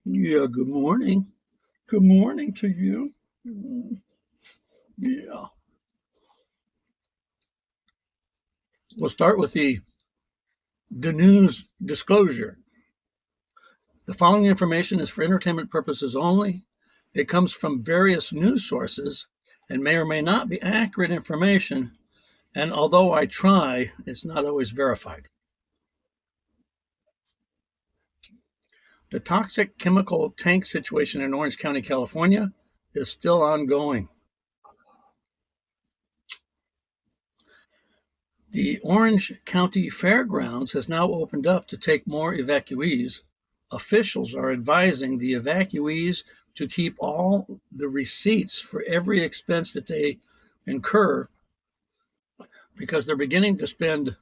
Yeah, good morning. Good morning to you. Yeah. We'll start with the news disclosure. The following information is for entertainment purposes only. It comes from various news sources and may or may not be accurate information. And although I try, it's not always verified. The toxic chemical tank situation in Orange County, California is still ongoing. The Orange County Fairgrounds has now opened up to take more evacuees. Officials are advising the evacuees to keep all the receipts for every expense that they incur because they're beginning to spend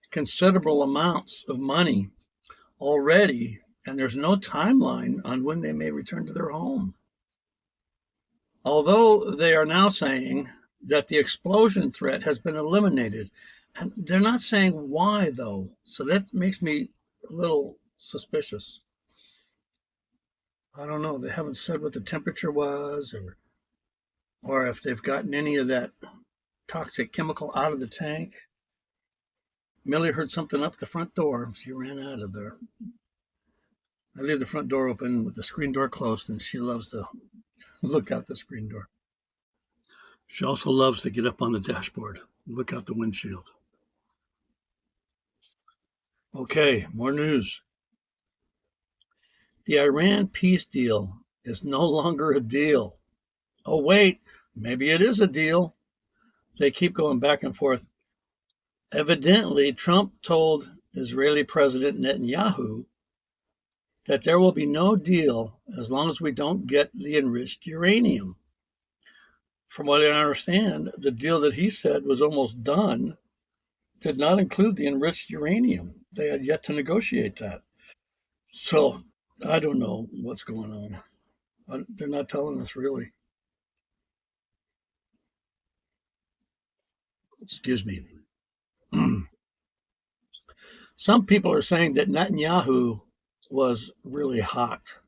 considerable amounts of money already, and there's no timeline on when they may return to their home. Although they are now saying that the explosion threat has been eliminated, and they're not saying why, though. So that makes me a little suspicious. I don't know. They haven't said what the temperature was or if they've gotten any of that toxic chemical out of the tank. Millie heard something up the front door. She ran out of there. I leave the front door open with the screen door closed, and she loves to look out the screen door. She also loves to get up on the dashboard, look out the windshield. Okay, more news. The Iran peace deal is no longer a deal. Oh, wait, maybe it is a deal. They keep going back and forth. Evidently, Trump told Israeli President Netanyahu that there will be no deal as long as we don't get the enriched uranium. From what I understand, the deal that he said was almost done did not include the enriched uranium. They had yet to negotiate that. So I don't know what's going on. They're not telling us really. Excuse me. Some people are saying that Netanyahu was really hot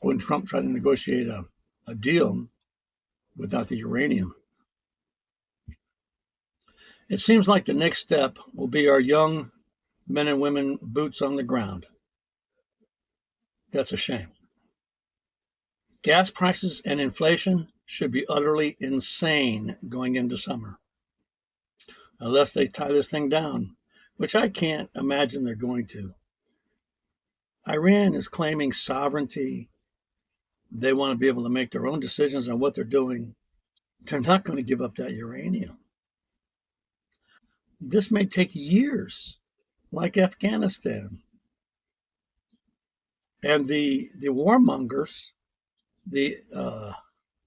when Trump tried to negotiate a deal without the uranium. It seems like the next step will be our young men and women boots on the ground. That's a shame. Gas prices and inflation should be utterly insane going into summer, unless they tie this thing down, which I can't imagine they're going to. Iran is claiming sovereignty. They want to be able to make their own decisions on what they're doing. They're not going to give up that uranium. This may take years, like Afghanistan. And the warmongers, the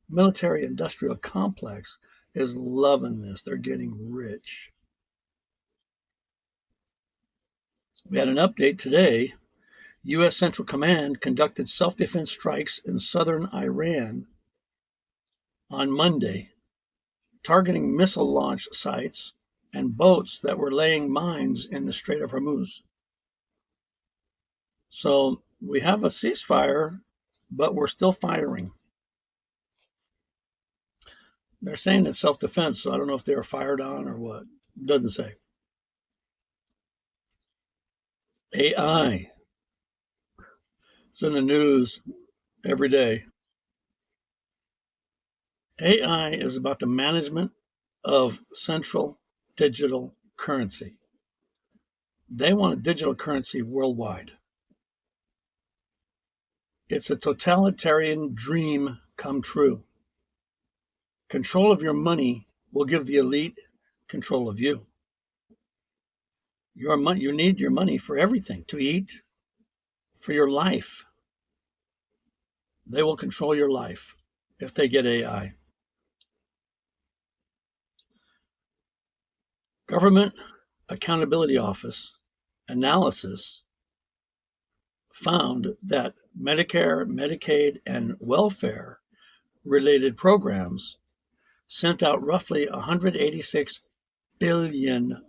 military industrial complex, is loving this. They're getting rich. We had an update today. U.S. Central Command conducted self defense strikes in southern Iran on Monday, targeting missile launch sites and boats that were laying mines in the Strait of Hormuz. So we have a ceasefire, but we're still firing. They're saying it's self defense, so I don't know if they were fired on or what. Doesn't say. AI is in the news every day. AI is about the management of central digital currency. They want a digital currency worldwide. It's a totalitarian dream come true. Control of your money will give the elite control of you. Your money, you need your money for everything, to eat, for your life. They will control your life if they get AI. Government Accountability Office analysis found that Medicare, Medicaid, and welfare related programs sent out roughly $186 billion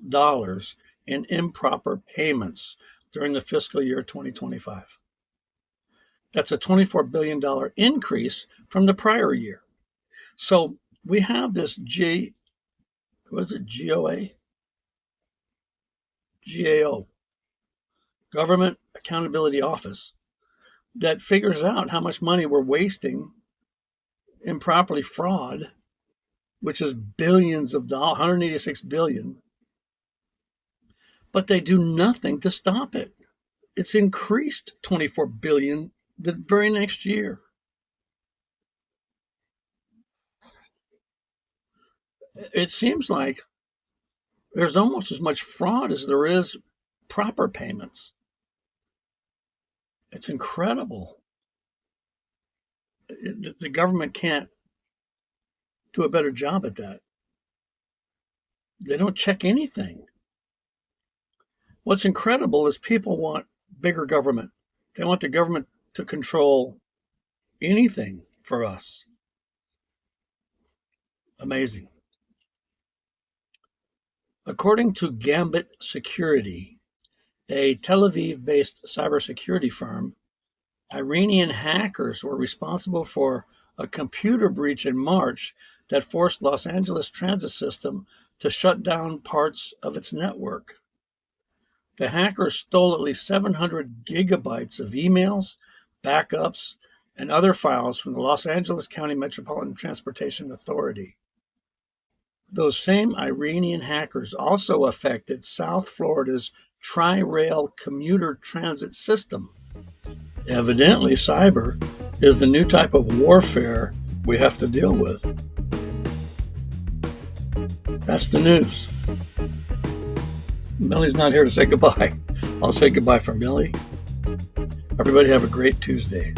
in improper payments during the fiscal year 2025. That's a $24 billion increase from the prior year. So we have this GAO, Government Accountability Office, that figures out how much money we're wasting improperly fraud, which is billions of dollars, 186 billion, but they do nothing to stop it. It's increased 24 billion the very next year. It seems like there's almost as much fraud as there is proper payments. It's incredible. The government can't do a better job at that. They don't check anything. What's incredible is people want bigger government. They want the government to control anything for us. Amazing. According to Gambit Security, a Tel Aviv-based cybersecurity firm, Iranian hackers were responsible for a computer breach in March that forced Los Angeles transit system to shut down parts of its network. The hackers stole at least 700 gigabytes of emails, backups, and other files from the Los Angeles County Metropolitan Transportation Authority. Those same Iranian hackers also affected South Florida's Tri-Rail commuter transit system. Evidently, cyber is the new type of warfare we have to deal with. That's the news. Millie's not here to say goodbye. I'll say goodbye for Millie. Everybody have a great Tuesday.